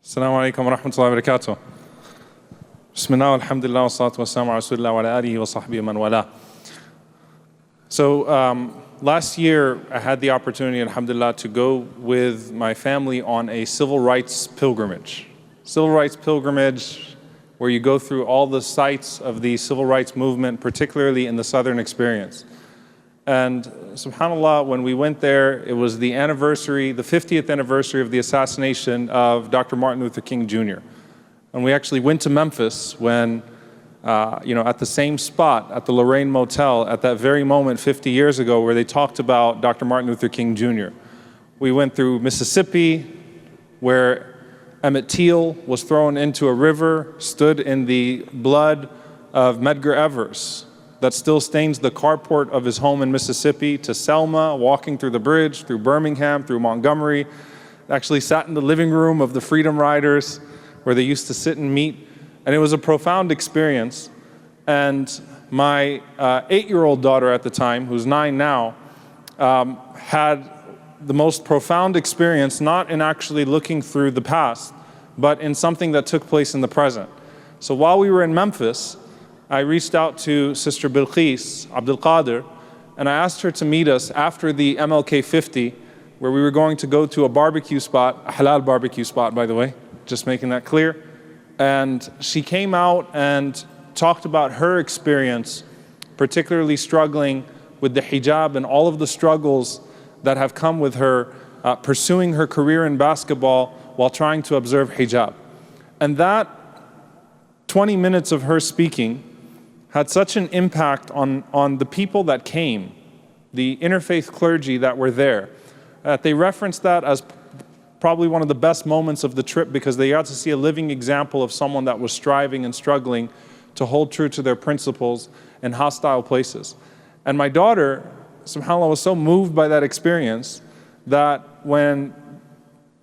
Assalamu alaikum wa rahmatullahi wa barakatuh. Bismillah, alhamdulillah, wa salatu wa salamu ala rasulillah wa ala alihi wa sahbihi man wala. So last year I had the opportunity, alhamdulillah, to go with my family on a civil rights pilgrimage. Civil rights pilgrimage where you go through all the sites of the civil rights movement, particularly in the Southern experience. And subhanAllah, when we went there, it was the anniversary, the 50th anniversary of the assassination of Dr. Martin Luther King Jr. And we actually went to Memphis when, at the same spot, at the Lorraine Motel, at that very moment 50 years ago where they talked about Dr. Martin Luther King Jr. We went through Mississippi, where Emmett Till was thrown into a river, stood in the blood of Medgar Evers that still stains the carport of his home in Mississippi, to Selma, walking through the bridge, through Birmingham, through Montgomery. Actually sat in the living room of the Freedom Riders where they used to sit and meet. And it was a profound experience. And my 8-year-old daughter at the time, who's 9 now, had the most profound experience, not in actually looking through the past, but in something that took place in the present. So while we were in Memphis, I reached out to Sister Bilqis Abdul-Qaadir, and I asked her to meet us after the MLK 50, where we were going to go to a barbecue spot, a halal barbecue spot, by the way, just making that clear. And she came out and talked about her experience, particularly struggling with the hijab and all of the struggles that have come with her pursuing her career in basketball while trying to observe hijab. And that 20 minutes of her speaking had such an impact on the people that came, the interfaith clergy that were there, that they referenced that as probably one of the best moments of the trip, because they got to see a living example of someone that was striving and struggling to hold true to their principles in hostile places. And my daughter, subhanAllah, was so moved by that experience that when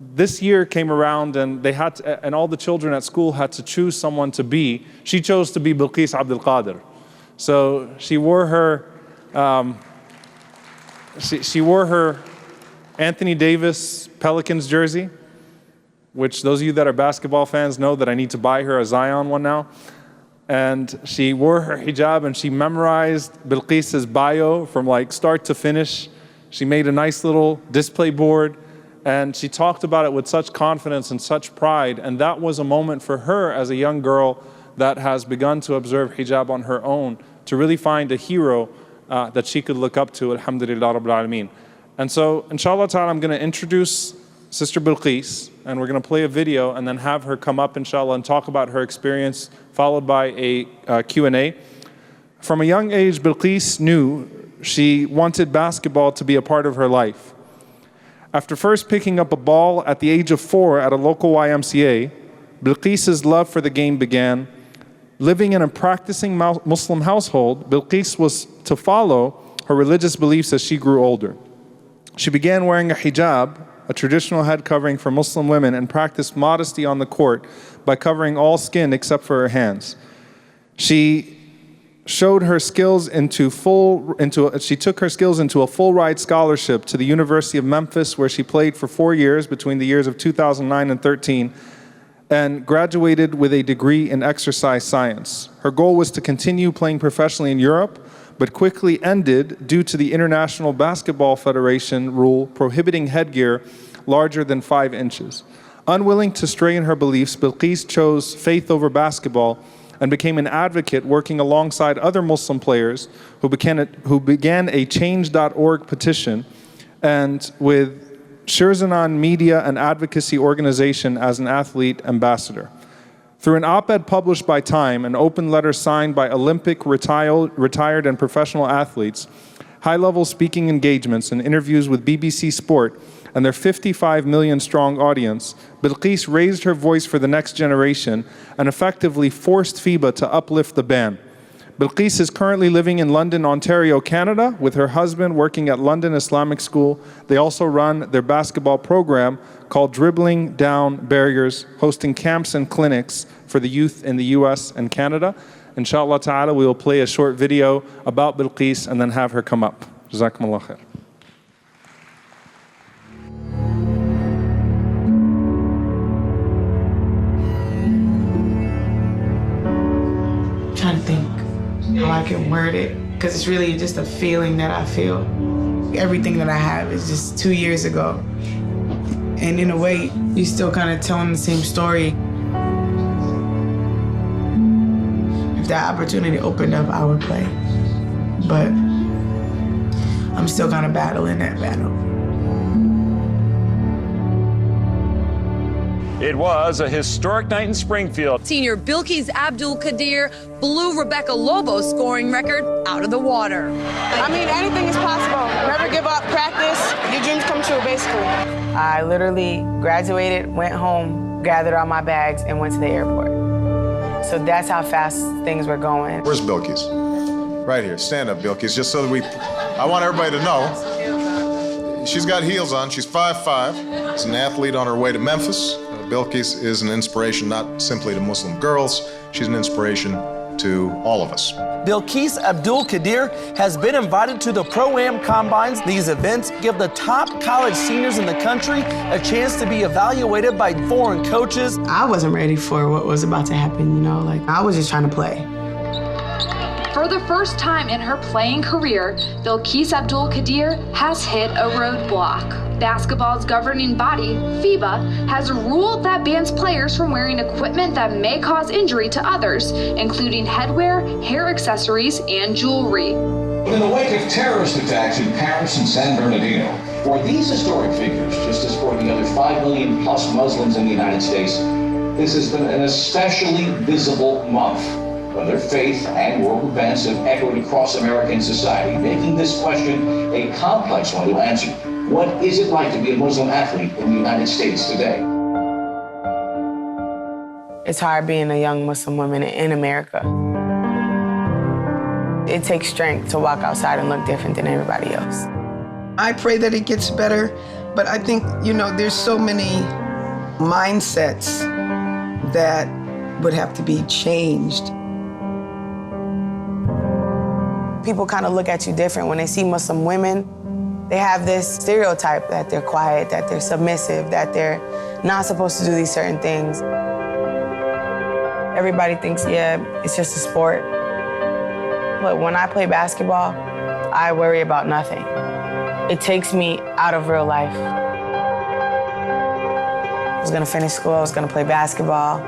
this year came around and they had to, and all the children at school had to choose someone to be, she chose to be Bilqis Abdul-Qaadir. So she wore her she wore her Anthony Davis Pelicans jersey, which those of you that are basketball fans know that I need to buy her a Zion one now. And she wore her hijab and she memorized Bilqis's bio from like start to finish. She made a nice little display board. And she talked about it with such confidence and such pride. And that was a moment for her as a young girl that has begun to observe hijab on her own, to really find a hero that she could look up to, alhamdulillah rabbil alameen. And so, inshallah ta'ala, I'm going to introduce Sister Bilqis, and we're going to play a video and then have her come up, inshallah, and talk about her experience, followed by a Q&A. From a young age, Bilqis knew she wanted basketball to be a part of her life. After first picking up a ball at the age of 4 at a local YMCA, Bilqis's love for the game began. Living in a practicing Muslim household, Bilqis was to follow her religious beliefs as she grew older. She began wearing a hijab, a traditional head covering for Muslim women, and practiced modesty on the court by covering all skin except for her hands. She took her skills into a full ride scholarship to the University of Memphis, where she played for 4 years between the years of 2009 and 13, and graduated with a degree in exercise science. Her goal was to continue playing professionally in Europe, but quickly ended due to the International Basketball Federation rule prohibiting headgear larger than 5 inches. Unwilling to stray in her beliefs, Bilqis chose faith over basketball and became an advocate working alongside other Muslim players who began a Change.org petition, and with Shirzanan Media and Advocacy Organization as an athlete ambassador. Through an op-ed published by Time, an open letter signed by Olympic, retired and professional athletes, high-level speaking engagements and interviews with BBC Sport and their 55 million strong audience, Bilqis raised her voice for the next generation and effectively forced FIBA to uplift the ban. Bilqis is currently living in London, Ontario, Canada, with her husband working at London Islamic School. They also run their basketball program called Dribbling Down Barriers, hosting camps and clinics for the youth in the US and Canada. Inshallah ta'ala, we will play a short video about Bilqis and then have her come up. Jazakumullah khair. how I can word it, because it's really just a feeling that I feel. Everything that I have is just 2 years ago. And in a way, you're still kind of telling the same story. If that opportunity opened up, I would play. But I'm still kind of battling that battle. It was a historic night in Springfield. Senior Bilqis Abdul-Qaadir blew Rebecca Lobo's scoring record out of the water. I mean, anything is possible. Never give up, practice, your dreams come true, basically. I literally graduated, went home, gathered all my bags, and went to the airport. So that's how fast things were going. Where's Bilqis? Right here. Stand up, Bilqis, just so that I want everybody to know. She's got heels on. She's 5'5". She's an athlete on her way to Memphis. Bilqis is an inspiration not simply to Muslim girls, she's an inspiration to all of us. Bilqis Abdul-Qaadir has been invited to the Pro-Am Combines. These events give the top college seniors in the country a chance to be evaluated by foreign coaches. I wasn't ready for what was about to happen, you know, like I was just trying to play. For the first time in her playing career, Bilqis Abdul-Qaadir has hit a roadblock. Basketball's governing body, FIBA, has ruled that bans players from wearing equipment that may cause injury to others, including headwear, hair accessories, and jewelry. In the wake of terrorist attacks in Paris and San Bernardino, for these historic figures, just as for the other 5 million plus Muslims in the United States, this has been an especially visible month, when their faith and world events have echoed across American society, making this question a complex one to answer. What is it like to be a Muslim athlete in the United States today? It's hard being a young Muslim woman in America. It takes strength to walk outside and look different than everybody else. I pray that it gets better, but I think, you know, there's so many mindsets that would have to be changed. People kind of look at you different when they see Muslim women. They have this stereotype that they're quiet, that they're submissive, that they're not supposed to do these certain things. Everybody thinks, yeah, it's just a sport. But when I play basketball, I worry about nothing. It takes me out of real life. I was gonna finish school, I was gonna play basketball,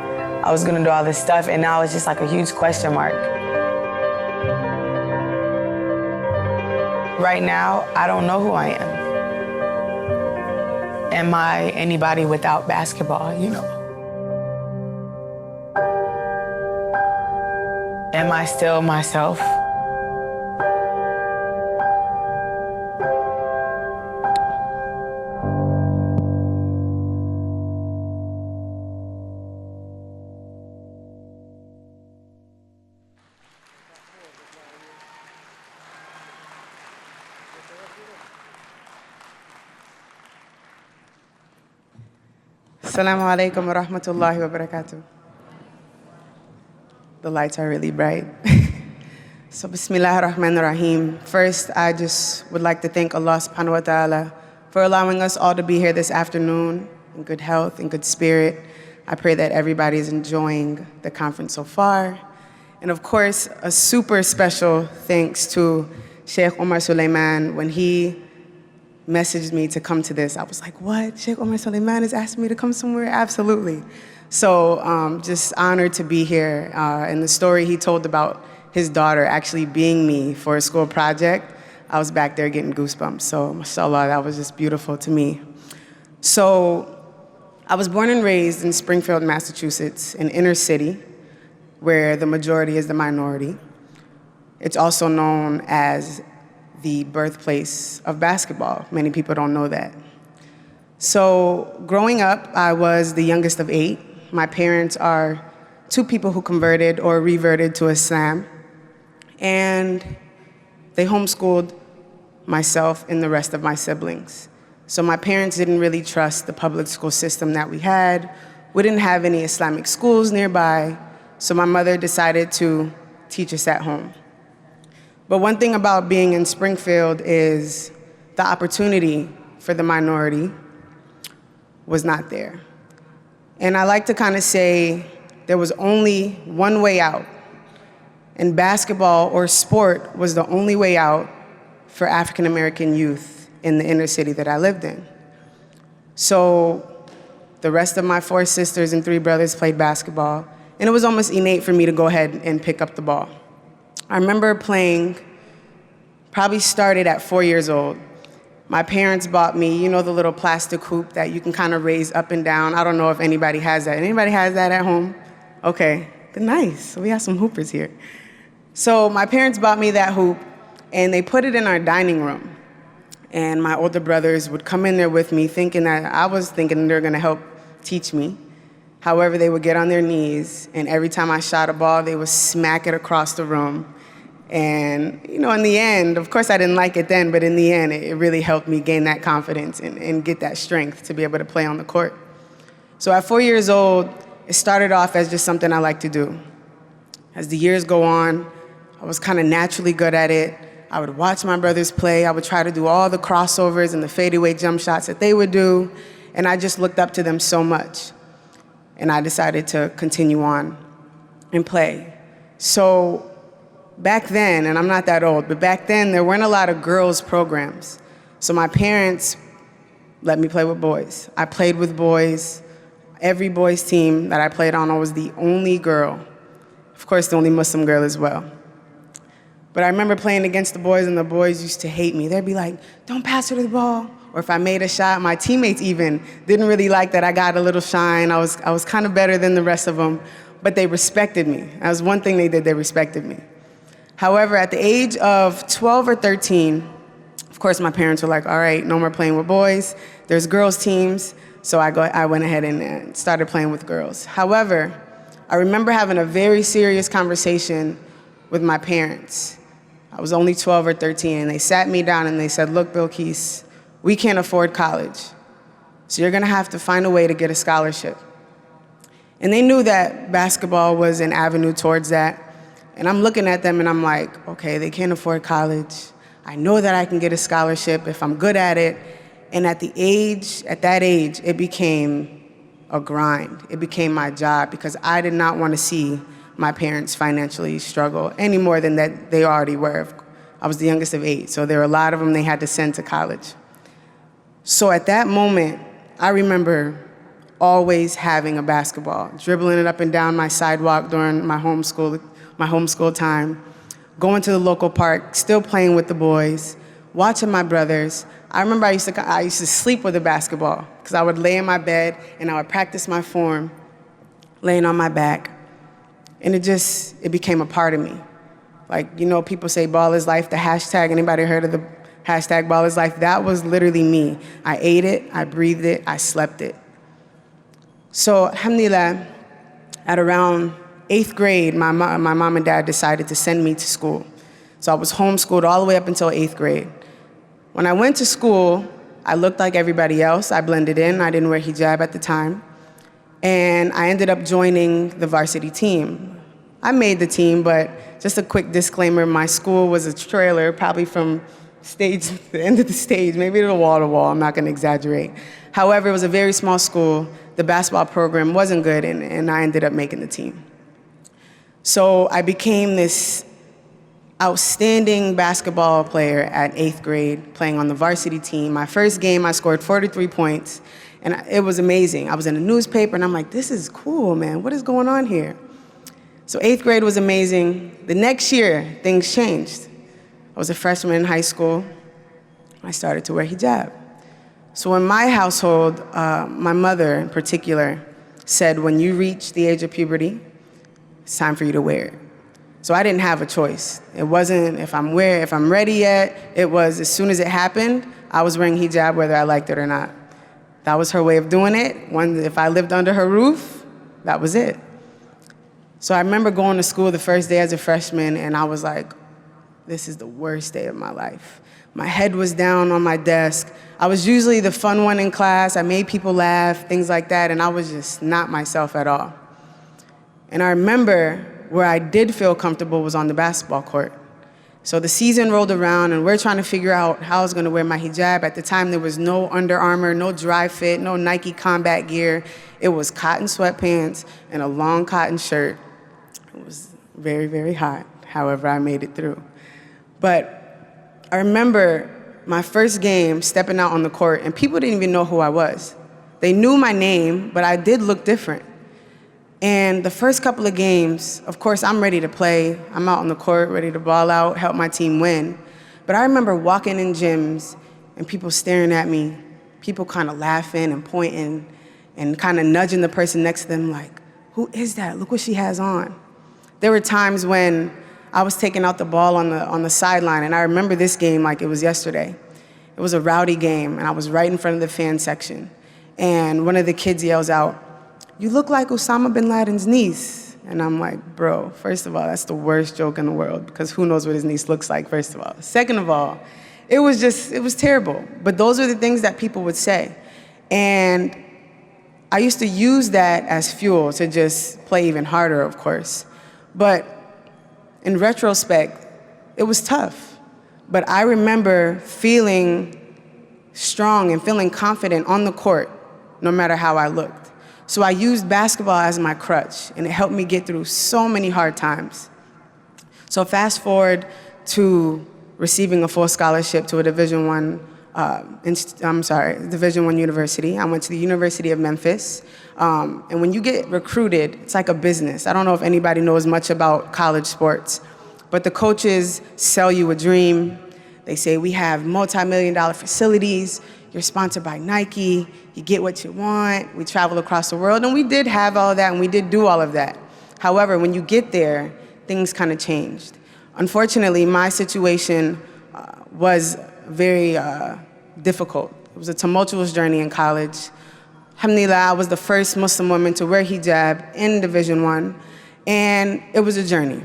I was gonna do all this stuff, and now it's just like a huge question mark. Right now, I don't know who I am. Am I anybody without basketball, you know? Am I still myself? Assalamu alaikum wa rahmatullahi wa barakatuh. The lights are really bright. So Bismillah ar-Rahman ar-Rahim. First, I just would like to thank Allah subhanahu wa ta'ala for allowing us all to be here this afternoon in good health and good spirit. I pray that everybody is enjoying the conference so far. And of course, a super special thanks to Sheikh Omar Suleiman. When he messaged me to come to this, I was like, what? Sheikh Omar Suleiman is asking me to come somewhere? Absolutely. So just honored to be here. And the story he told about his daughter actually being me for a school project, I was back there getting goosebumps. So mashallah, that was just beautiful to me. So I was born and raised in Springfield, Massachusetts, an inner city where the majority is the minority. It's also known as the birthplace of basketball. Many people don't know that. So growing up, I was the youngest of 8. My parents are 2 people who converted or reverted to Islam. And they homeschooled myself and the rest of my siblings. So my parents didn't really trust the public school system that we had. We didn't have any Islamic schools nearby. So my mother decided to teach us at home. But one thing about being in Springfield is the opportunity for the minority was not there. And I like to kind of say there was only one way out, And basketball or sport was the only way out for African American youth in the inner city that I lived in. So the rest of my 4 sisters and 3 brothers played basketball, and it was almost innate for me to go ahead and pick up the ball. I remember playing, probably started at 4 years old. My parents bought me, you know, the little plastic hoop that you can kind of raise up and down. I don't know if anybody has that. Anybody has that at home? Okay, nice. We have some hoopers here. So my parents bought me that hoop, and they put it in our dining room. And my older brothers would come in there with me thinking that I was thinking they're gonna help teach me. However, they would get on their knees, and every time I shot a ball, they would smack it across the room. And, you know, in the end, of course I didn't like it then, but in the end, it really helped me gain that confidence and get that strength to be able to play on the court. So at 4 years old, it started off as just something I like to do. As the years go on, I was kind of naturally good at it. I would watch my brothers play. I would try to do all the crossovers and the fadeaway jump shots that they would do, and I just looked up to them so much. And I decided to continue on and play. So back then, and I'm not that old, but back then there weren't a lot of girls' programs. So my parents let me play with boys. I played with boys. Every boys' team that I played on, I was the only girl. Of course, the only Muslim girl as well. But I remember playing against the boys, and the boys used to hate me. They'd be like, don't pass her the ball. Or if I made a shot, my teammates even didn't really like that I got a little shine. I was kind of better than the rest of them, but they respected me. That was one thing they did, they respected me. However, at the age of 12 or 13, of course my parents were like, all right, no more playing with boys. There's girls' teams. So I went ahead and started playing with girls. However, I remember having a very serious conversation with my parents. I was only 12 or 13, and they sat me down and they said, look, Bilqis, we can't afford college, so you're gonna have to find a way to get a scholarship. And they knew that basketball was an avenue towards that. And I'm looking at them and I'm like, okay, they can't afford college. I know that I can get a scholarship if I'm good at it. And at that age, it became a grind. It became my job because I did not want to see my parents financially struggle any more than that they already were. I was the youngest of 8, so there were a lot of them they had to send to college. So at that moment, I remember always having a basketball, dribbling it up and down my sidewalk during my homeschool time, going to the local park, still playing with the boys, watching my brothers. I remember I used to sleep with a basketball because I would lay in my bed and I would practice my form, laying on my back. And it became a part of me. Like, you know, people say ball is life, the hashtag, anybody heard of the hashtag ball is life? That was literally me. I ate it, I breathed it, I slept it. So, alhamdulillah, at around 8th grade, my mom and dad decided to send me to school. So I was homeschooled all the way up until 8th grade. When I went to school, I looked like everybody else. I blended in. I didn't wear hijab at the time. And I ended up joining the varsity team. I made the team, but just a quick disclaimer, my school was a trailer, probably from the end of the stage, maybe to wall, I'm not gonna exaggerate. However, it was a very small school. The basketball program wasn't good, and I ended up making the team. So I became this outstanding basketball player at 8th grade, playing on the varsity team. My first game, I scored 43 points, and it was amazing. I was in the newspaper, and I'm like, this is cool, man. What is going on here? So 8th grade was amazing. The next year, things changed. I was a freshman in high school. I started to wear hijab. So in my household, my mother in particular said, when you reach the age of puberty, it's time for you to wear it. So I didn't have a choice. It wasn't if I'm ready yet. It was as soon as it happened, I was wearing hijab whether I liked it or not. That was her way of doing it. If I lived under her roof, that was it. So I remember going to school the first day as a freshman, and I was like, this is the worst day of my life. My head was down on my desk. I was usually the fun one in class. I made people laugh, things like that, and I was just not myself at all. And I remember where I did feel comfortable was on the basketball court. So the season rolled around, and we're trying to figure out how I was gonna wear my hijab. At the time, there was no Under Armour, no dry fit, no Nike combat gear. It was cotton sweatpants and a long cotton shirt. It was very, very hot. However, I made it through. But I remember my first game stepping out on the court, and people didn't even know who I was. They knew my name, but I did look different. And the first couple of games, of course, I'm ready to play. I'm out on the court, ready to ball out, help my team win. But I remember walking in gyms and people staring at me, people kind of laughing and pointing and kind of nudging the person next to them like, who is that? Look what she has on. There were times when I was taking out the ball on the sideline, and I remember this game like it was yesterday. It was a rowdy game, and I was right in front of the fan section. And one of the kids yells out, "You look like Osama bin Laden's niece." And I'm like, bro, first of all, that's the worst joke in the world, because who knows what his niece looks like, first of all. Second of all, it was terrible. But those are the things that people would say. And I used to use that as fuel to just play even harder, of course. But in retrospect, it was tough. But I remember feeling strong and feeling confident on the court, no matter how I looked. So I used basketball as my crutch, and it helped me get through so many hard times. So fast forward to receiving a full scholarship to a Division I university. I went to the University of Memphis. And when you get recruited, it's like a business. I don't know if anybody knows much about college sports, but the coaches sell you a dream. They say, we have multi-million-dollar facilities. You're sponsored by Nike. You get what you want. We travel across the world. And we did have all of that, and we did do all of that. However, when you get there, things kind of changed. Unfortunately, my situation was very difficult. It was a tumultuous journey in college. Alhamdulillah, I was the first Muslim woman to wear hijab in Division I, and it was a journey.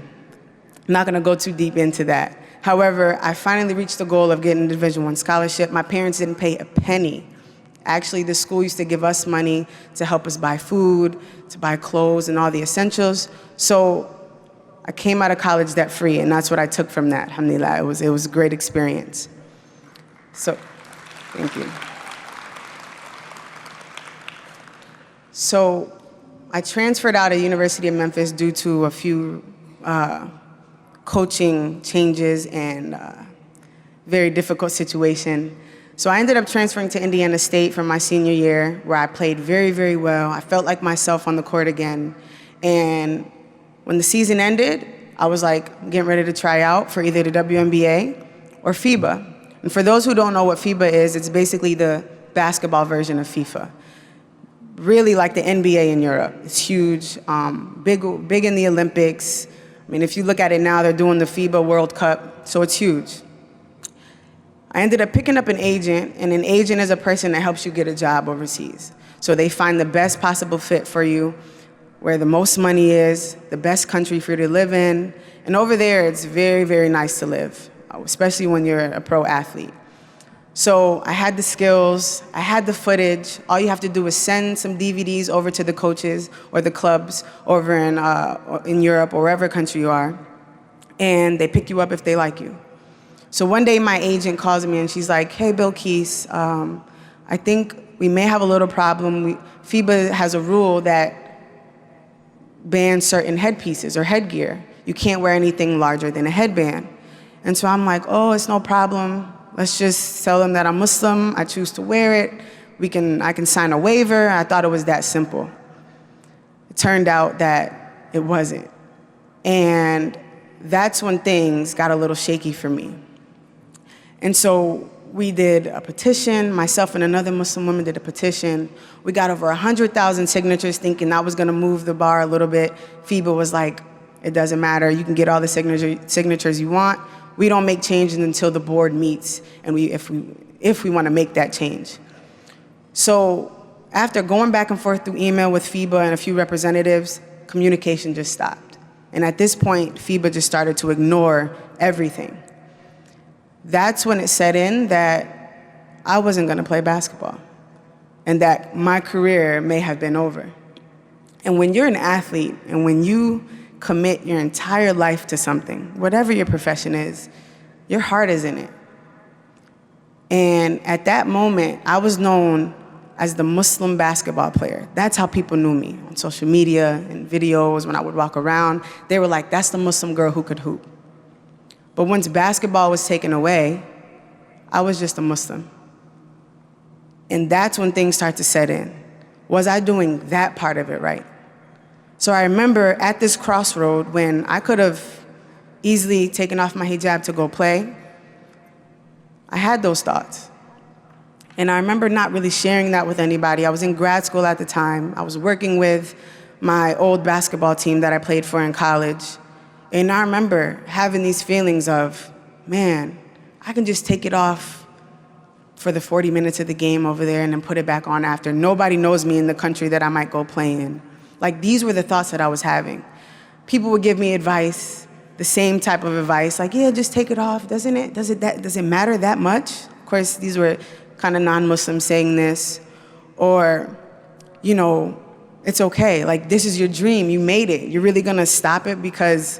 I'm not gonna go too deep into that. However, I finally reached the goal of getting a Division I scholarship. My parents didn't pay a penny. Actually, the school used to give us money to help us buy food, to buy clothes, and all the essentials. So I came out of college debt-free, and that's what I took from that, alhamdulillah. It was a great experience. So, thank you. So, I transferred out of University of Memphis due to a few coaching changes and very difficult situation. So I ended up transferring to Indiana State for my senior year, where I played very, very well. I felt like myself on the court again. And when the season ended, I was like getting ready to try out for either the WNBA or FIBA. And for those who don't know what FIBA is, it's basically the basketball version of FIFA. Really like the NBA in Europe. It's huge, big in the Olympics. I mean, if you look at it now, they're doing the FIBA World Cup, so it's huge. I ended up picking up an agent, and an agent is a person that helps you get a job overseas. So they find the best possible fit for you, where the most money is, the best country for you to live in. And over there, it's very, very nice to live, especially when you're a pro athlete. So I had the skills, I had the footage. All you have to do is send some DVDs over to the coaches or the clubs over in Europe or wherever country you are, and they pick you up if they like you. So one day my agent calls me and she's like, "Hey, Bilqis, I think we may have a little problem. FIBA has a rule that bans certain headpieces or headgear. You can't wear anything larger than a headband." And so I'm like, "Oh, it's no problem. Let's just tell them that I'm Muslim, I choose to wear it. I can sign a waiver." I thought it was that simple. It turned out that it wasn't. And that's when things got a little shaky for me. And so we did a petition. Myself and another Muslim woman did a petition. We got over 100,000 signatures, thinking that was gonna move the bar a little bit. FIBA was like, "It doesn't matter, you can get all the signatures you want. We don't make changes until the board meets, and if we want to make that change." So after going back and forth through email with FIBA and a few representatives, communication just stopped. And at this point, FIBA just started to ignore everything. That's when it set in that I wasn't going to play basketball, and that my career may have been over. And when you're an athlete, and when you commit your entire life to something, whatever your profession is, your heart is in it. And at that moment, I was known as the Muslim basketball player. That's how people knew me on social media and videos. When I would walk around, they were like, "That's the Muslim girl who could hoop." But once basketball was taken away, I was just a Muslim. And that's when things start to set in. Was I doing that part of it right? So I remember at this crossroad when I could have easily taken off my hijab to go play, I had those thoughts. And I remember not really sharing that with anybody. I was in grad school at the time. I was working with my old basketball team that I played for in college. And I remember having these feelings of, man, I can just take it off for the 40 minutes of the game over there and then put it back on after. Nobody knows me in the country that I might go play in. Like, these were the thoughts that I was having. People would give me advice, the same type of advice, like, yeah, just take it off. Does it matter that much? Of course, these were kind of non-Muslims saying this. Or, you know, it's okay. Like, this is your dream. You made it. You're really gonna stop it because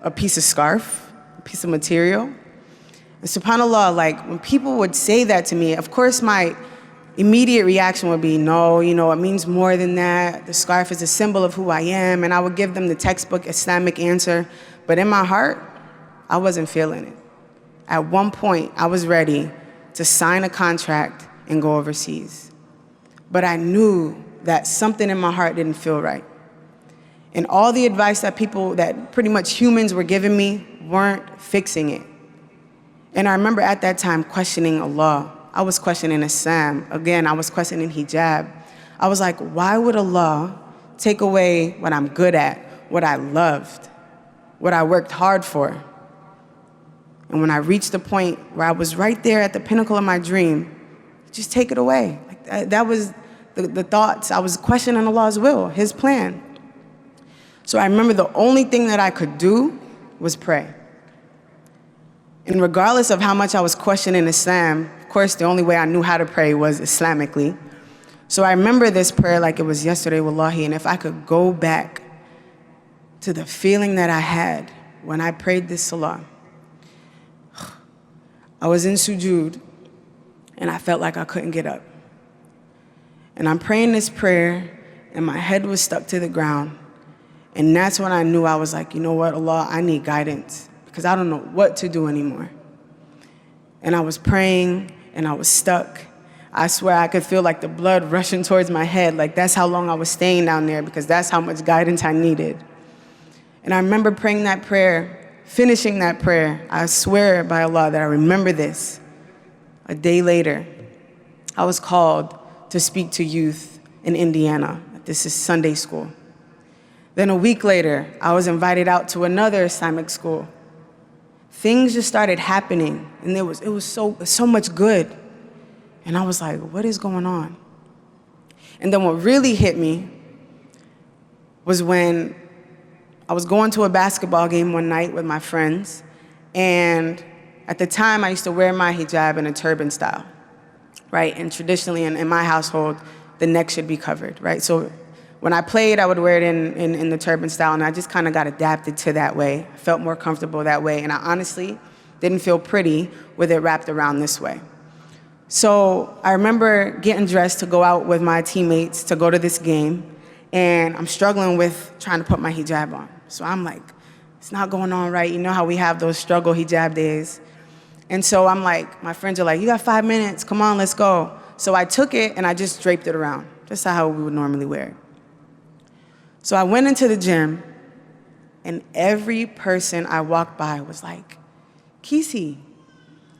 a piece of scarf, a piece of material? And subhanAllah, like, when people would say that to me, of course my immediate reaction would be, no, you know, it means more than that. The scarf is a symbol of who I am. And I would give them the textbook Islamic answer. But in my heart, I wasn't feeling it. At one point, I was ready to sign a contract and go overseas. But I knew that something in my heart didn't feel right. And all the advice that pretty much humans were giving me weren't fixing it. And I remember at that time questioning Allah. I was questioning Islam. Again, I was questioning hijab. I was like, why would Allah take away what I'm good at, what I loved, what I worked hard for? And when I reached the point where I was right there at the pinnacle of my dream, just take it away. Like, that was the thoughts. I was questioning Allah's will, His plan. So I remember the only thing that I could do was pray. And regardless of how much I was questioning Islam, of course, the only way I knew how to pray was Islamically. So I remember this prayer like it was yesterday, wallahi, and if I could go back to the feeling that I had when I prayed this salah. I was in sujood, and I felt like I couldn't get up. And I'm praying this prayer, and my head was stuck to the ground. And that's when I knew, I was like, you know what, Allah, I need guidance, because I don't know what to do anymore. And I was praying, and I was stuck. I swear I could feel like the blood rushing towards my head, like that's how long I was staying down there, because that's how much guidance I needed. And I remember praying that prayer, finishing that prayer. I swear by Allah that I remember this. A day later, I was called to speak to youth in Indiana. This is Sunday school. Then a week later, I was invited out to another Islamic school. Things just started happening, and it was so much good. And I was like, what is going on? And then what really hit me was when I was going to a basketball game one night with my friends, and at the time I used to wear my hijab in a turban style, right? And traditionally in my household, the neck should be covered, right? So when I played, I would wear it in the turban style, and I just kind of got adapted to that way. I felt more comfortable that way, and I honestly didn't feel pretty with it wrapped around this way. So I remember getting dressed to go out with my teammates to go to this game, and I'm struggling with trying to put my hijab on. So I'm like, it's not going on right. You know how we have those struggle hijab days. And so I'm like, my friends are like, you got 5 minutes, come on, let's go. So I took it and I just draped it around, just how we would normally wear it. So I went into the gym, and every person I walked by was like, Kisi,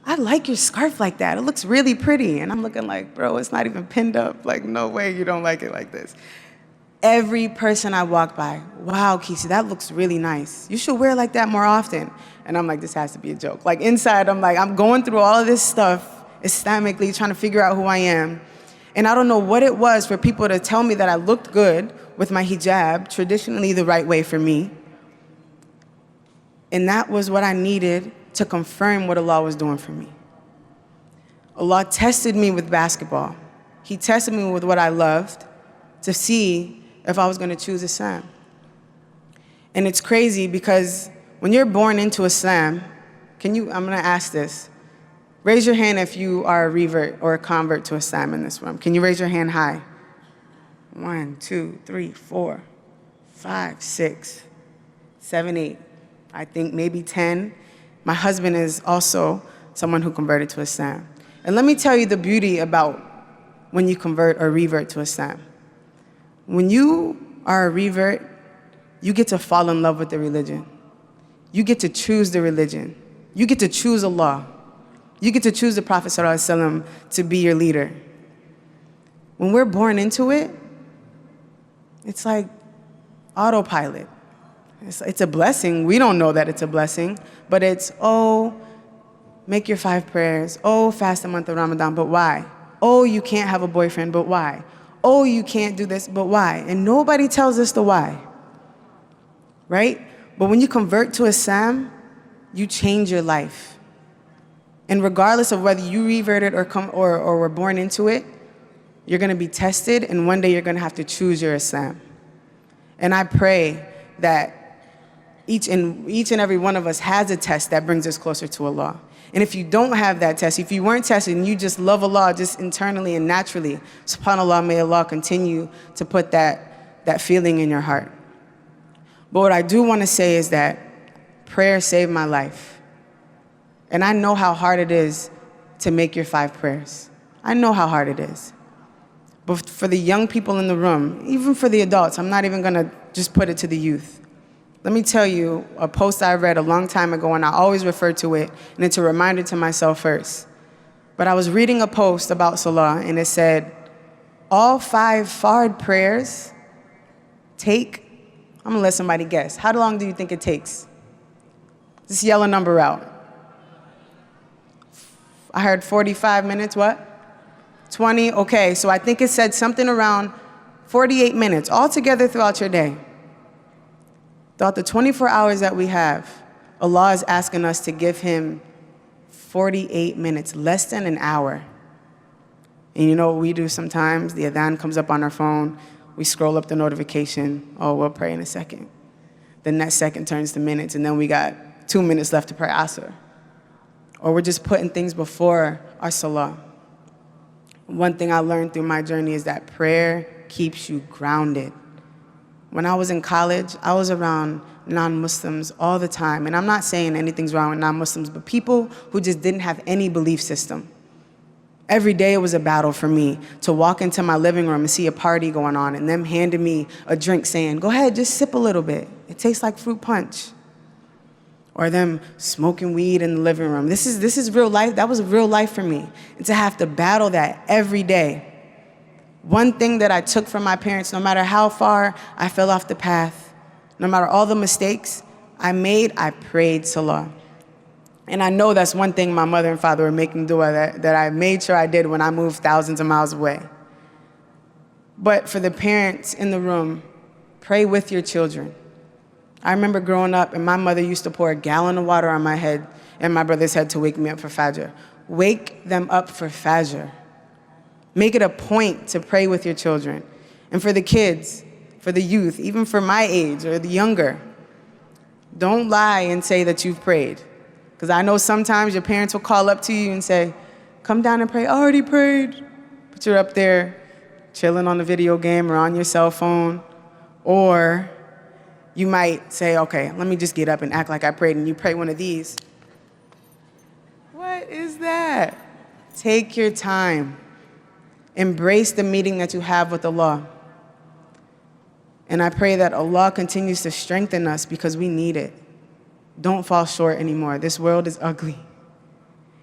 I like your scarf like that. It looks really pretty. And I'm looking like, bro, it's not even pinned up. Like, no way you don't like it like this. Every person I walked by, wow, Kisi, that looks really nice. You should wear it like that more often. And I'm like, this has to be a joke. Like, inside, I'm like, I'm going through all of this stuff Islamically, trying to figure out who I am. And I don't know what it was for people to tell me that I looked good with my hijab, traditionally the right way for me. And that was what I needed to confirm what Allah was doing for me. Allah tested me with basketball. He tested me with what I loved to see if I was going to choose Islam. And it's crazy because when you're born into Islam, I'm going to ask this. Raise your hand if you are a revert or a convert to Islam in this room. Can you raise your hand high? 1, 2, 3, 4, 5, 6, 7, 8. I think maybe 10 My husband is also someone who converted to Islam. And let me tell you the beauty about when you convert or revert to Islam. When you are a revert, you get to fall in love with the religion. You get to choose the religion. You get to choose Allah. You get to choose the Prophet ﷺ to be your leader. When we're born into it, it's like autopilot. It's a blessing. We don't know that it's a blessing, but it's, oh, make your 5 prayers. Oh, fast the month of Ramadan, but why? Oh, you can't have a boyfriend, but why? Oh, you can't do this, but why? And nobody tells us the why, right? But when you convert to Islam, you change your life. And regardless of whether you reverted or were born into it, you're gonna be tested, and one day you're gonna have to choose your Islam. And I pray that each and every one of us has a test that brings us closer to Allah. And if you don't have that test, if you weren't tested and you just love Allah just internally and naturally, subhanAllah, may Allah continue to put that feeling in your heart. But what I do want to say is that prayer saved my life. And I know how hard it is to make your 5 prayers. I know how hard it is. But for the young people in the room, even for the adults, I'm not even going to just put it to the youth. Let me tell you a post I read a long time ago, and I always refer to it, and it's a reminder to myself first. But I was reading a post about Salah, and it said, all 5 Fard prayers take, I'm going to let somebody guess. How long do you think it takes? Just yell a number out. I heard 45 minutes, what? 20, okay, so I think it said something around 48 minutes, all together throughout your day. Throughout the 24 hours that we have, Allah is asking us to give Him 48 minutes, less than an hour. And you know what we do sometimes? The adhan comes up on our phone, we scroll up the notification, oh, we'll pray in a second. The next second turns to minutes, and then we got 2 minutes left to pray Asr. Or we're just putting things before our Salah. One thing I learned through my journey is that prayer keeps you grounded. When I was in college, I was around non-Muslims all the time. And I'm not saying anything's wrong with non-Muslims, but people who just didn't have any belief system. Every day it was a battle for me to walk into my living room and see a party going on and them handing me a drink saying, go ahead, just sip a little bit. It tastes like fruit punch. Or them smoking weed in the living room. This is real life. That was real life for me. And to have to battle that every day. One thing that I took from my parents, no matter how far I fell off the path, no matter all the mistakes I made, I prayed Salah. And I know that's one thing my mother and father were making dua that I made sure I did when I moved thousands of miles away. But for the parents in the room, pray with your children. I remember growing up and my mother used to pour a gallon of water on my head and my brother's head to wake me up for Fajr. Wake them up for Fajr. Make it a point to pray with your children. And for the kids, for the youth, even for my age or the younger, don't lie and say that you've prayed. Because I know sometimes your parents will call up to you and say, come down and pray. I already prayed. But you're up there chilling on the video game or on your cell phone. Or you might say, okay, let me just get up and act like I prayed, and you pray one of these. What is that? Take your time. Embrace the meeting that you have with Allah. And I pray that Allah continues to strengthen us because we need it. Don't fall short anymore. This world is ugly.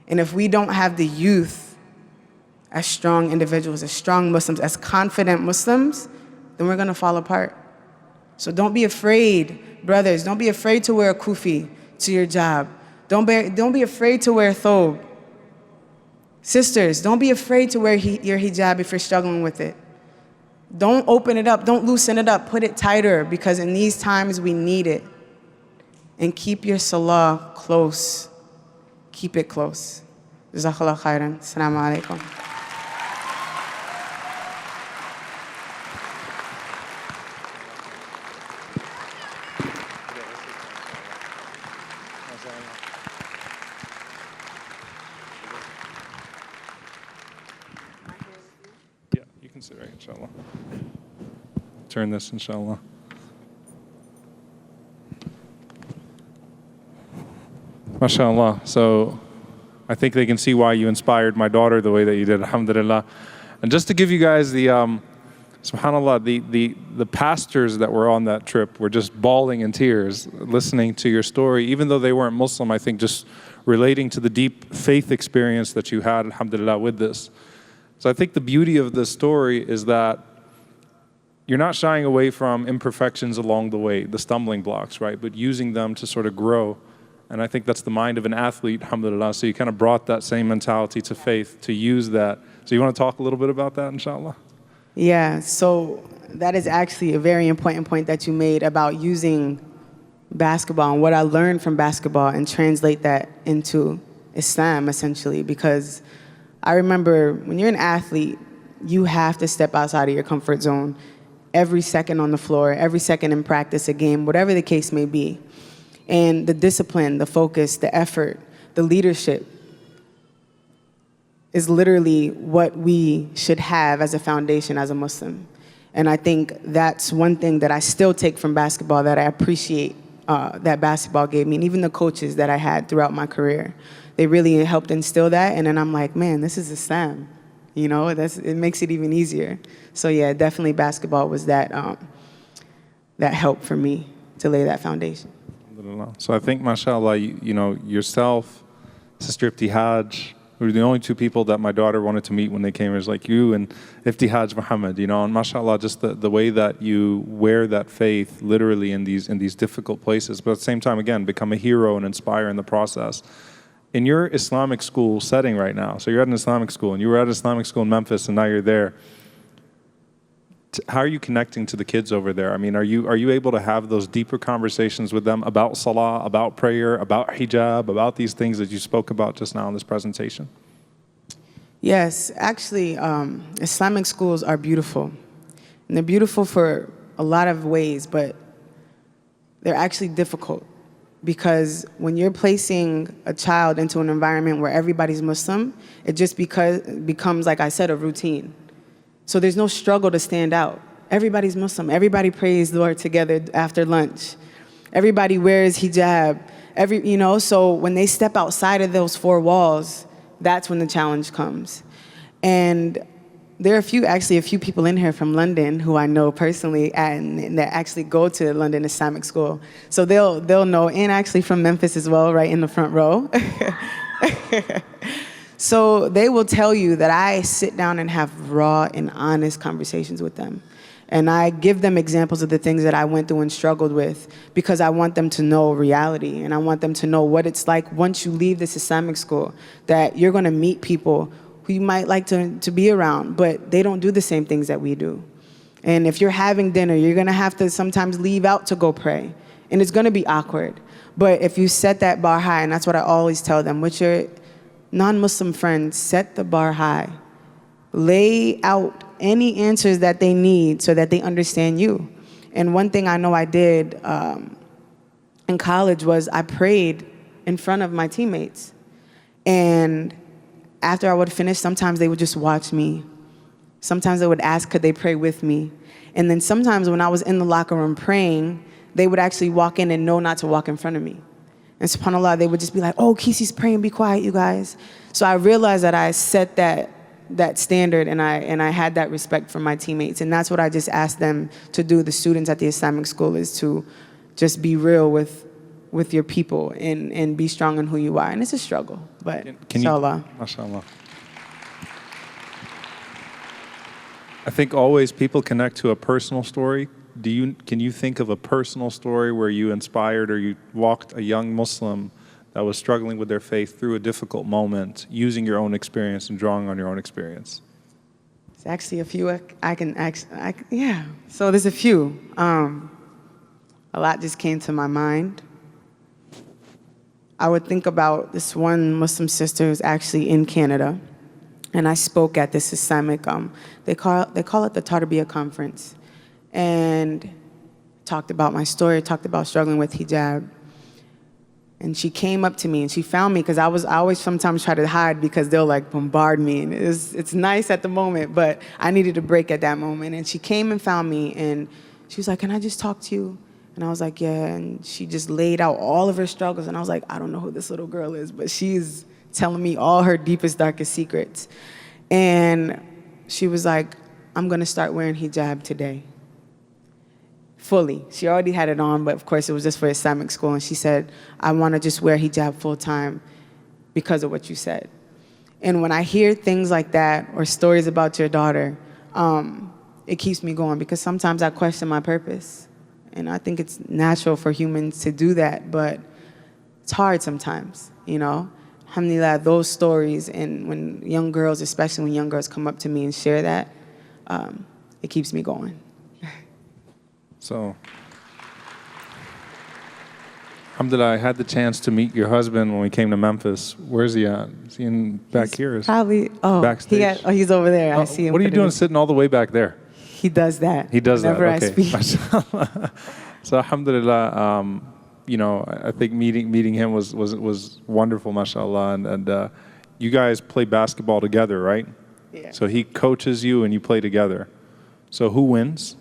And if we don't have the youth as strong individuals, as strong Muslims, as confident Muslims, then we're going to fall apart. So don't be afraid, brothers. Don't be afraid to wear a kufi to your job. Don't be afraid to wear thobe. Sisters, don't be afraid to wear your hijab if you're struggling with it. Don't open it up. Don't loosen it up. Put it tighter because in these times we need it. And keep your salah close. Keep it close. Jazakallah khairan. Assalamu alaikum. Yeah, you can sit right, inshallah. Turn this, inshallah. MashaAllah. So I think they can see why you inspired my daughter the way that you did, alhamdulillah. And just to give you guys the, subhanAllah, the pastors that were on that trip were just bawling in tears listening to your story, even though they weren't Muslim, I think just relating to the deep faith experience that you had, alhamdulillah, with this. So I think the beauty of this story is that you're not shying away from imperfections along the way, the stumbling blocks, right? But using them to sort of grow. And I think that's the mind of an athlete, alhamdulillah. So you kind of brought that same mentality to faith, to use that. So you want to talk a little bit about that, inshallah? Yeah, so that is actually a very important point that you made about using basketball and what I learned from basketball and translate that into Islam, essentially. Because I remember when you're an athlete, you have to step outside of your comfort zone every second on the floor, every second in practice, a game, whatever the case may be. And the discipline, the focus, the effort, the leadership is literally what we should have as a foundation as a Muslim. And I think that's one thing that I still take from basketball that I appreciate that basketball gave me. And even the coaches that I had throughout my career, they really helped instill that. And then I'm like, man, this is Islam. You know, it makes it even easier. So yeah, definitely basketball was that help for me to lay that foundation. So I think, mashallah, you know, yourself, Sister Ibtihaj, we were the only two people that my daughter wanted to meet when they came. It was like you and Ibtihaj Muhammad, you know, and mashallah, just the way that you wear that faith literally in these difficult places, but at the same time, again, become a hero and inspire in the process. In your Islamic school setting right now, so you're at an Islamic school, and you were at an Islamic school in Memphis, and now you're there. How are you connecting to the kids over there? I mean, are you able to have those deeper conversations with them about salah, about prayer, about hijab, about these things that you spoke about just now in this presentation? Yes, actually, Islamic schools are beautiful. And they're beautiful for a lot of ways, but they're actually difficult. Because when you're placing a child into an environment where everybody's Muslim, it just becomes, like I said, a routine. So there's no struggle to stand out. Everybody's Muslim. Everybody prays the Lord together after lunch. Everybody wears hijab. So when they step outside of those four walls, that's when the challenge comes. And there are a few people in here from London who I know personally and that actually go to London Islamic School. So they'll know, and actually from Memphis as well, right in the front row. So they will tell you that I sit down and have raw and honest conversations with them. And I give them examples of the things that I went through and struggled with because I want them to know reality and I want them to know what it's like once you leave this Islamic school, that you're going to meet people who you might like to be around, but they don't do the same things that we do. And if you're having dinner, you're going to have to sometimes leave out to go pray. And it's going to be awkward. But if you set that bar high, and that's what I always tell them, with your non-Muslim friends, set the bar high. Lay out any answers that they need so that they understand you. And one thing I know I did in college was I prayed in front of my teammates. And after I would finish, sometimes they would just watch me. Sometimes they would ask, could they pray with me? And then sometimes when I was in the locker room praying, they would actually walk in and know not to walk in front of me. And subhanAllah, they would just be like, oh, Kisi's praying, be quiet, you guys. So I realized that I set that standard and I had that respect for my teammates. And that's what I just asked them to do, the students at the Islamic school, is to just be real with your people and be strong in who you are. And it's a struggle, but inshallah. MashaAllah. I think always people connect to a personal story. Can you think of a personal story where you inspired or you walked a young Muslim that was struggling with their faith through a difficult moment, using your own experience and drawing on your own experience? It's actually a few yeah. So there's a few. A lot just came to my mind. I would think about this one Muslim sister who's actually in Canada, and I spoke at this Islamic, they call it the Tarbiyah conference, and talked about my story, talked about struggling with hijab. And she came up to me and she found me because I always sometimes try to hide because they'll like bombard me, and it's nice at the moment, but I needed a break at that moment. And she came and found me and she was like, can I just talk to you? And I was like, yeah, and she just laid out all of her struggles. And I was like, I don't know who this little girl is, but she's telling me all her deepest, darkest secrets. And she was like, I'm gonna start wearing hijab today. Fully. She already had it on, but of course it was just for Islamic school. And she said, I wanna just wear hijab full time because of what you said. And when I hear things like that or stories about your daughter, it keeps me going because sometimes I question my purpose. And I think it's natural for humans to do that, but it's hard sometimes, you know? Alhamdulillah, those stories, and when young girls, especially when young girls come up to me and share that, it keeps me going. So, alhamdulillah, I had the chance to meet your husband when we came to Memphis. Where's he at? Is he back here? Probably, backstage? He's over there. I see him. What are you doing sitting all the way back there? He does that. He does whenever that, okay. I speak. So alhamdulillah, you know, I think meeting him was wonderful, mashallah. And you guys play basketball together, right? Yeah. So he coaches you and you play together. So who wins?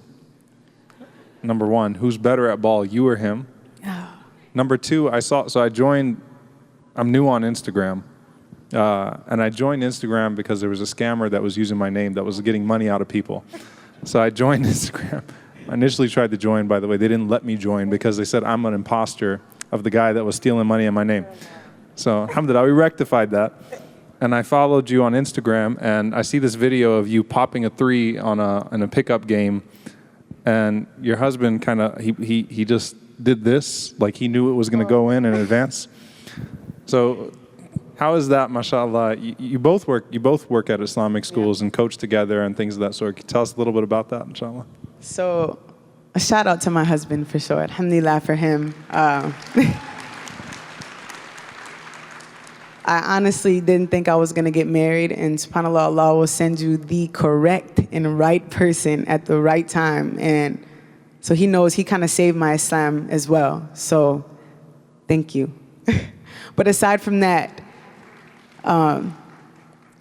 Number one, who's better at ball, you or him? Oh. Number two, I'm new on Instagram. And I joined Instagram because there was a scammer that was using my name that was getting money out of people. So I joined Instagram. I initially tried to join, by the way. They didn't let me join because they said I'm an imposter of the guy that was stealing money in my name. So alhamdulillah, we rectified that. And I followed you on Instagram, and I see this video of you popping a three in a pickup game. And your husband kind of, he just did this, like he knew it was going to go in advance. So how is that, mashallah? You both work at Islamic schools and coach together and things of that sort. Can you tell us a little bit about that, inshallah? So a shout out to my husband for sure. Alhamdulillah for him. I honestly didn't think I was going to get married, and subhanAllah, Allah will send you the correct and right person at the right time. And so he knows he kind of saved my Islam as well. So thank you. But aside from that,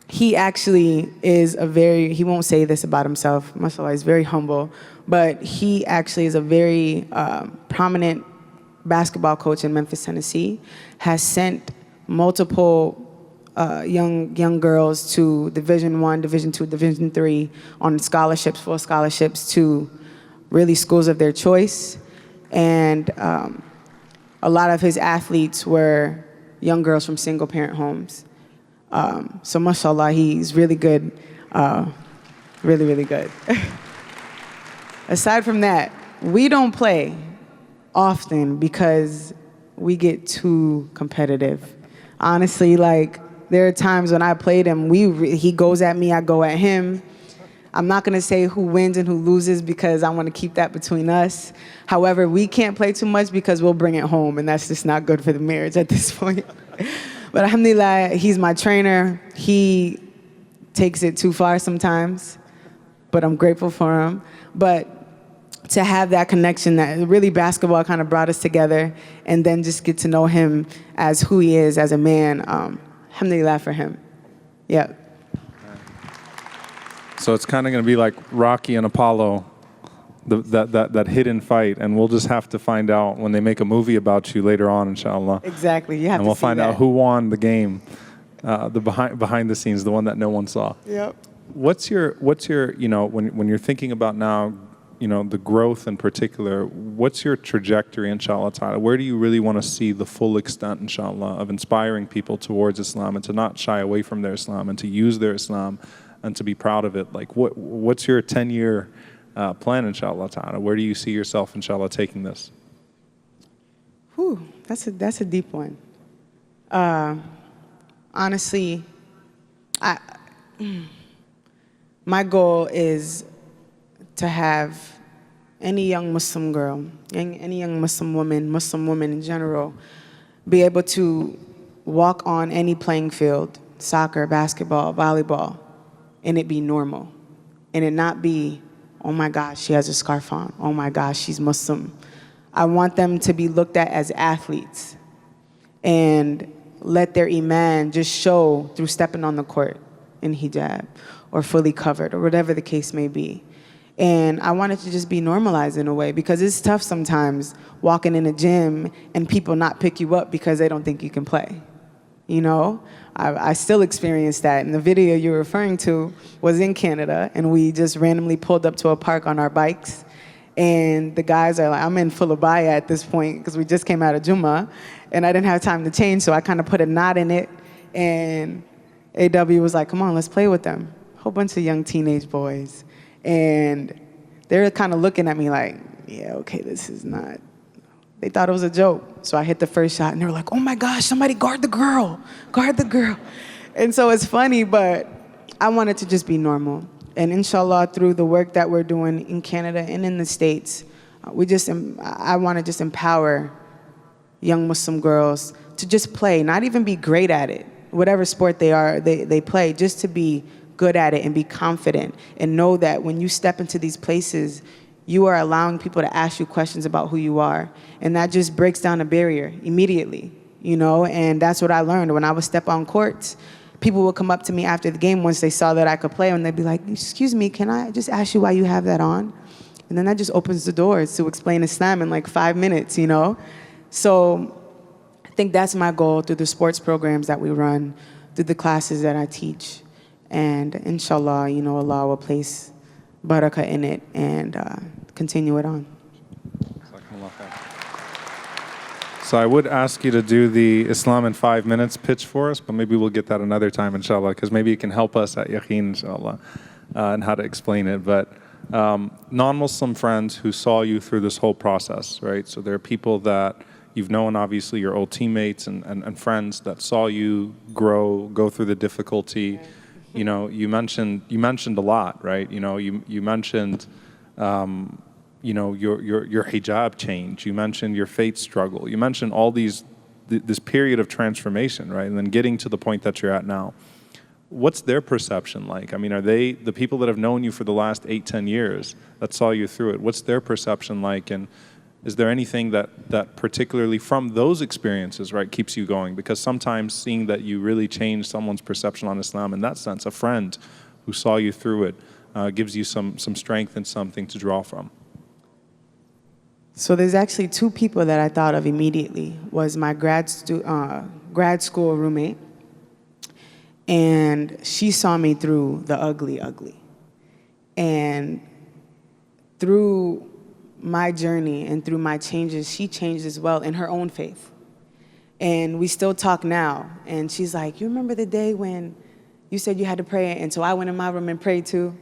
he actually is he won't say this about himself, mashallah, he's very humble, but he actually is a very prominent basketball coach in Memphis, Tennessee, has sent multiple young girls to Division I, Division II, Division III on scholarships, full scholarships to really schools of their choice. And a lot of his athletes were young girls from single parent homes. So mashallah, he's really good, really, really good. Aside from that, we don't play often because we get too competitive. Honestly, like, there are times when I played him, he goes at me, I go at him. I'm not gonna say who wins and who loses because I wanna keep that between us. However, we can't play too much because we'll bring it home, and that's just not good for the marriage at this point. But alhamdulillah, he's my trainer. He takes it too far sometimes, but I'm grateful for him. But to have that connection, that really basketball kind of brought us together, and then just get to know him as who he is as a man, alhamdulillah for him. Yeah. So it's kind of going to be like Rocky and Apollo, that hidden fight, and we'll just have to find out when they make a movie about you later on, inshallah. Exactly, you have to see that. And we'll find out who won the game, the behind the scenes, the one that no one saw. Yep. What's your you know, when you're thinking about now, you know, the growth in particular, what's your trajectory, inshallah ta'ala? Where do you really want to see the full extent, inshallah, of inspiring people towards Islam and to not shy away from their Islam and to use their Islam and to be proud of it? Like, what's your 10-year plan, inshallah ta'ala? Where do you see yourself, inshallah, taking this? Whew, that's a deep one. Honestly, my goal is to have any young Muslim girl, any young Muslim woman in general, be able to walk on any playing field, soccer, basketball, volleyball, and it be normal. And it not be, oh my gosh, she has a scarf on. Oh my gosh, she's Muslim. I want them to be looked at as athletes and let their iman just show through stepping on the court in hijab or fully covered or whatever the case may be. And I wanted to just be normalized in a way, because it's tough sometimes walking in a gym and people not pick you up because they don't think you can play. You know, I still experience that. And the video you're referring to was in Canada, and we just randomly pulled up to a park on our bikes. And the guys are like, I'm in full abaya at this point because we just came out of Juma, and I didn't have time to change, so I kind of put a knot in it. And AW was like, come on, let's play with them. A whole bunch of young teenage boys. And they were kind of looking at me like, yeah, okay, this is not. They thought it was a joke. So I hit the first shot, and they were like, oh my gosh, somebody guard the girl, guard the girl. And so it's funny, but I wanted to just be normal. And inshallah, through the work that we're doing in Canada and in the States, I want to just empower young Muslim girls to just play, not even be great at it. Whatever sport they play, just to be good at it and be confident and know that when you step into these places, you are allowing people to ask you questions about who you are. And that just breaks down a barrier immediately, you know? And that's what I learned. When I would step on courts, people would come up to me after the game once they saw that I could play, and they'd be like, excuse me, can I just ask you why you have that on? And then that just opens the doors to explain Islam in like 5 minutes, you know? So I think that's my goal through the sports programs that we run, through the classes that I teach. And inshallah, you know, Allah will place barakah in it and continue it on. So I would ask you to do the Islam in 5 minutes pitch for us, but maybe we'll get that another time, inshallah, because maybe you can help us at Yaqeen, inshallah, and how to explain it. But non-Muslim friends who saw you through this whole process, right? So there are people that you've known, obviously, your old teammates and friends that saw you grow, go through the difficulty. You know, you mentioned a lot, right? You know, you mentioned, you know, your hijab change. You mentioned your faith struggle. You mentioned all this period of transformation, right? And then getting to the point that you're at now. What's their perception like? I mean, are they the people that have known you for the last 8-10 years that saw you through it? What's their perception like? And is there anything that particularly from those experiences, right, keeps you going? Because sometimes seeing that you really changed someone's perception on Islam in that sense, a friend who saw you through it, gives you some strength and something to draw from. So there's actually 2 people that I thought of immediately. Was my grad school roommate, and she saw me through the ugly. And through my journey and through my changes, she changed as well in her own faith. And we still talk now. And she's like, you remember the day when you said you had to pray? And so I went in my room and prayed too.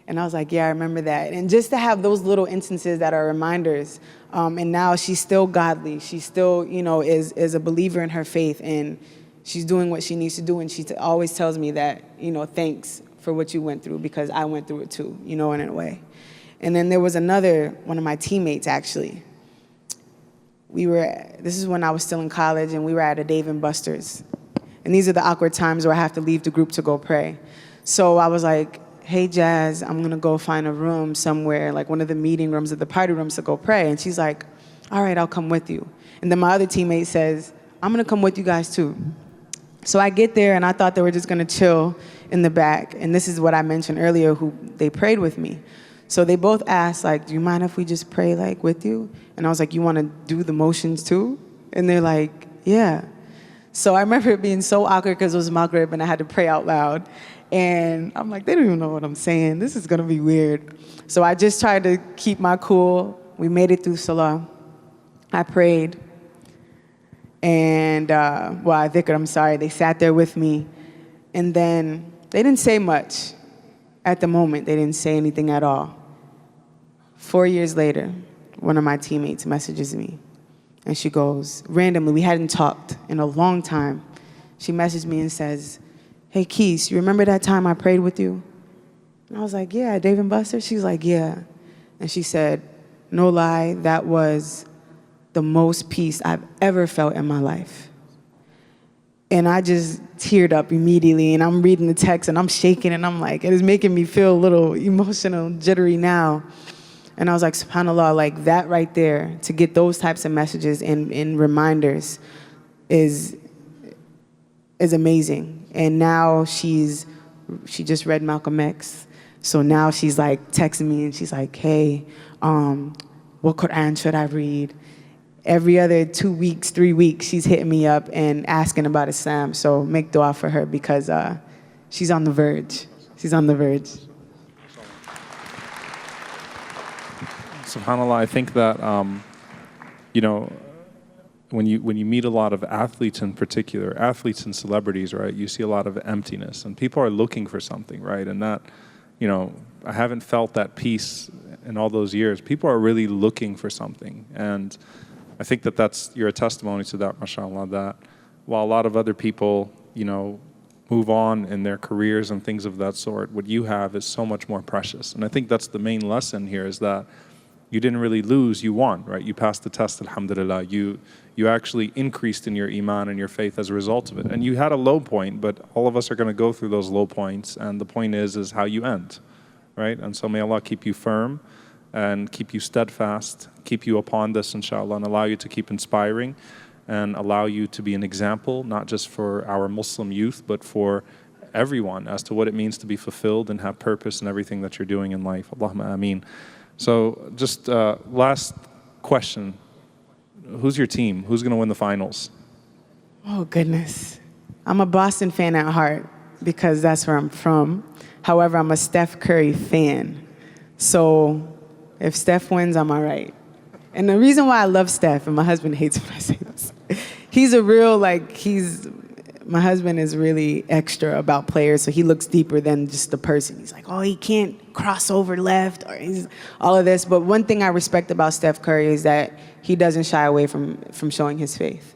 And I was like, yeah, I remember that. And just to have those little instances that are reminders. And now she's still godly. She still, you know, is a believer in her faith. And she's doing what she needs to do. And she always tells me that, you know, thanks for what you went through, because I went through it too, you know, in a way. And then there was one of my teammates, actually. This is when I was still in college, and we were at a Dave & Buster's. And these are the awkward times where I have to leave the group to go pray. So I was like, hey, Jazz, I'm going to go find a room somewhere, like one of the meeting rooms or the party rooms to go pray. And she's like, all right, I'll come with you. And then my other teammate says, I'm going to come with you guys too. So I get there, and I thought they were just going to chill in the back. And this is what I mentioned earlier, they prayed with me. So they both asked, like, do you mind if we just pray, like, with you? And I was like, you want to do the motions too? And they're like, yeah. So I remember it being so awkward because it was Maghrib and I had to pray out loud. And I'm like, they don't even know what I'm saying. This is going to be weird. So I just tried to keep my cool. We made it through Salah. I prayed. And, they sat there with me. And then they didn't say much. At the moment, they didn't say anything at all. 4 years later, one of my teammates messages me. And she goes, randomly, we hadn't talked in a long time. She messaged me and says, hey, Keys, you remember that time I prayed with you? And I was like, yeah, Dave & Buster? She was like, yeah. And she said, no lie, that was the most peace I've ever felt in my life. And I just teared up immediately, and I'm reading the text, and I'm shaking, and I'm like, it is making me feel a little emotional, jittery now. And I was like, subhanAllah, like that right there, to get those types of messages and reminders is amazing. And now she just read Malcolm X. So now she's like texting me and she's like, hey, what Quran should I read? Every other 2 weeks, 3 weeks, she's hitting me up and asking about Islam. So make dua for her because she's on the verge. She's on the verge. SubhanAllah, I think that, you know, when you meet a lot of athletes in particular, athletes and celebrities, right, you see a lot of emptiness and people are looking for something, right? And that, you know, I haven't felt that peace in all those years. People are really looking for something. And I think that you're a testimony to that, mashallah, that while a lot of other people, you know, move on in their careers and things of that sort, what you have is so much more precious. And I think that's the main lesson here is that you didn't really lose, you won, right? You passed the test, alhamdulillah. You actually increased in your iman and your faith as a result of it. And you had a low point, but all of us are going to go through those low points. And the point is how you end, right? And so may Allah keep you firm and keep you steadfast, keep you upon this, inshallah, and allow you to keep inspiring and allow you to be an example, not just for our Muslim youth, but for everyone as to what it means to be fulfilled and have purpose in everything that you're doing in life. Allahumma ameen. So just last question. Who's your team? Who's going to win the finals? Oh, goodness. I'm a Boston fan at heart because that's where I'm from. However, I'm a Steph Curry fan. So if Steph wins, I'm all right. And the reason why I love Steph, and my husband hates when I say this, he's a real, my husband is really extra about players, so he looks deeper than just the person. He's like, oh, he can't cross over left, or all of this. But one thing I respect about Steph Curry is that he doesn't shy away from showing his faith.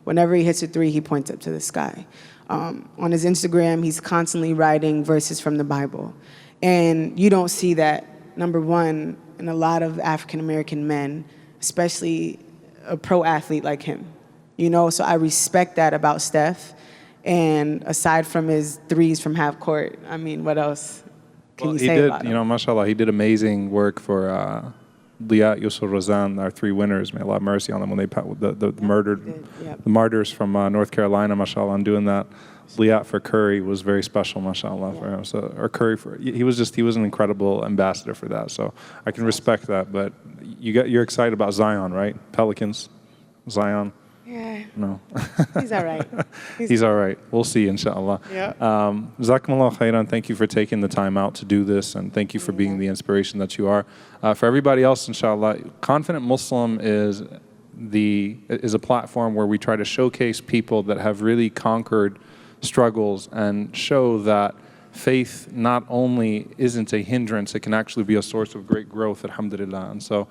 Whenever he hits a three, he points up to the sky. On his Instagram, he's constantly writing verses from the Bible. And you don't see that, number one, in a lot of African-American men, especially a pro athlete like him. You know, so I respect that about Steph. And aside from his threes from half court, I mean, what else can you say about him? You know, mashallah, he did amazing work for Liat, Yusuf, Razan, our three winners. May Allah have mercy on them when they the martyrs from North Carolina, mashallah, and doing that. Liat for Curry was very special, mashallah, for him. So, or Curry he was an incredible ambassador for that. So I can respect that. But you're excited about Zion, right? Pelicans, Zion. Yeah. No. He's all right. He's all right. We'll see, inshallah. Yeah. Jazakumullah khairan. Thank you for taking the time out to do this, and thank you for being the inspiration that you are. For everybody else, inshallah, Confident Muslim is a platform where we try to showcase people that have really conquered struggles and show that faith not only isn't a hindrance, it can actually be a source of great growth, alhamdulillah. And so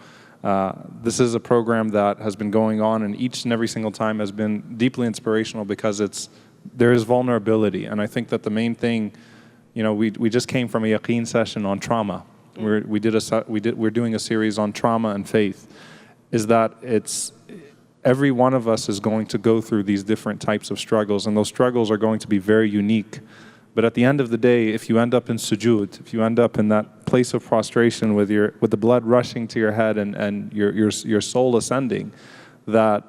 this is a program that has been going on, and each and every single time has been deeply inspirational because there is vulnerability. And I think that the main thing, you know, we just came from a Yaqeen session on trauma. We're doing a series on trauma and faith. Is that every one of us is going to go through these different types of struggles, and those struggles are going to be very unique. But at the end of the day, if you end up in sujood, if you end up in that place of prostration with the blood rushing to your head and your soul ascending, that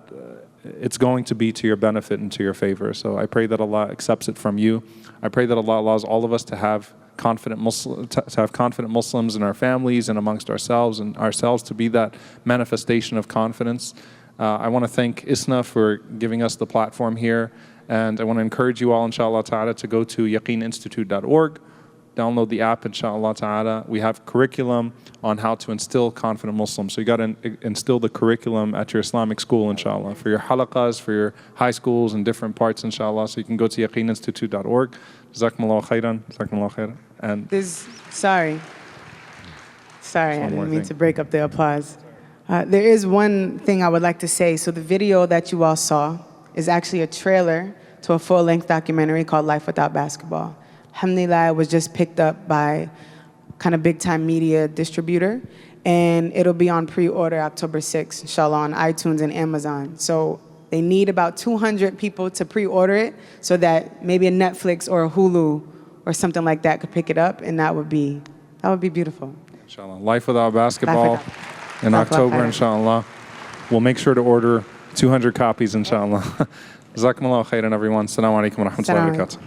it's going to be to your benefit and to your favor. So I pray that Allah accepts it from you. I pray that Allah allows all of us to have confident Muslims in our families and amongst ourselves, and ourselves to be that manifestation of confidence. I want to thank ISNA for giving us the platform here. And I want to encourage you all, inshallah ta'ala, to go to yaqeeninstitute.org, download the app, inshallah ta'ala. We have curriculum on how to instill confident Muslims. So you got to instill the curriculum at your Islamic school, inshallah, for your halaqas, for your high schools and different parts, inshallah. So you can go to yaqeeninstitute.org. Jazakumullah khairan. Jazakumullah khairan. And sorry, I didn't mean to break up the applause. There is one thing I would like to say. So the video that you all saw is actually a trailer to a full-length documentary called Life Without Basketball. Alhamdulillah, it was just picked up by kind of big-time media distributor, and it'll be on pre-order October 6th, inshallah, on iTunes and Amazon. So they need about 200 people to pre-order it so that maybe a Netflix or a Hulu or something like that could pick it up, and that would be beautiful. Inshallah. Life Without Basketball in October, inshallah. We'll make sure to order 200 copies, inshallah. Jazakumullah khairan, everyone. Assalamu alaikum wa rahmatullahi wa barakatuh.